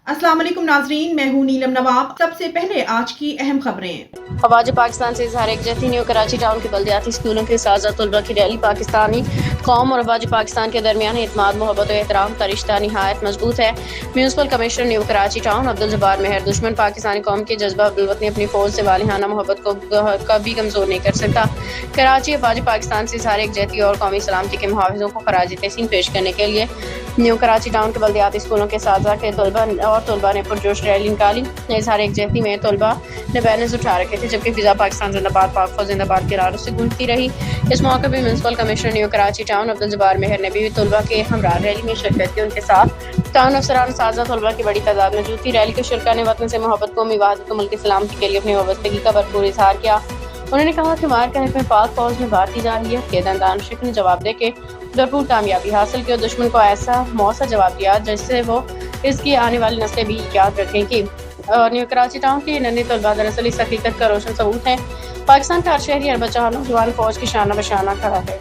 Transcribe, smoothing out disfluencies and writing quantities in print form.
अस्सलाम वालेकुम नाजरीन, मैं हूँ नीलम नवाब। सबसे पहले आज की अहम खबरें। अवाज पाकिस्तान से इजहार यकजहती न्यू कराची टाउन के बल्दियाती स्कूलों के साजा तलबा की रैली। पाकिस्तानी कौम और अवाज पाकिस्तान के दरमियान एतमाद, मोहब्बत और एहतराम का रिश्ता नहायत मजबूत है। Municipal commissioner new Karachi town Abdul Jabbar Mehar. दुश्मन पाकिस्तानी कौम के जज्बा अब्दुल अपनी फौज से वालिहाना मोहब्बत को कभी कमजोर नहीं कर सकता। कराची अवाज पाकिस्तान से इजहार यकजहती और कौमी सलामती के मुहावजों को खराज तहसीन पेश करने के लिए न्यू कराची टाउन के बल्दियाती स्कूलों के साजा के तलबा ने पुरजोश रैली निकाली। इजहार यकजहती में तलबा ने बैनर्स उठा रखे थे, जबकि फिजा पाकिस्तान जिंदाबाद, पाक फौज जिंदाबाद के नारों से गूंजती रही। इस मौके पर municipal commissioner new Karachi town Abdul Jabbar Mehar ने भी तलबा के हमरा रैली में शिरकत की। उनके साथ टाउन अफसरान साजा तलबा की बड़ी तादाद मौजूद थी। रैली के शुरका ने वतन से मोहब्बत, कौमी वहदत और मुल्क की सलामती के लिए अपनी वाबस्तगी का भरपूर इजहार किया। उन्होंने कहा कि मार कहने में पाक फौज में भारतीय जारहियत के दंदान शिकन जवाब दे के भरपूर कामयाबी हासिल की और दुश्मन को ऐसा मौसा जवाब दिया जिससे वो इसकी आने वाली नस्लें भी याद रखेंगी। न्यू कराची टाउन के नन्हे तलबा दरअसल इस हकीकत का रोशन सबूत है। पाकिस्तान का हर शहरी, हर बच्चा, हर नौजवान फौज की शाना बशाना खड़ा है।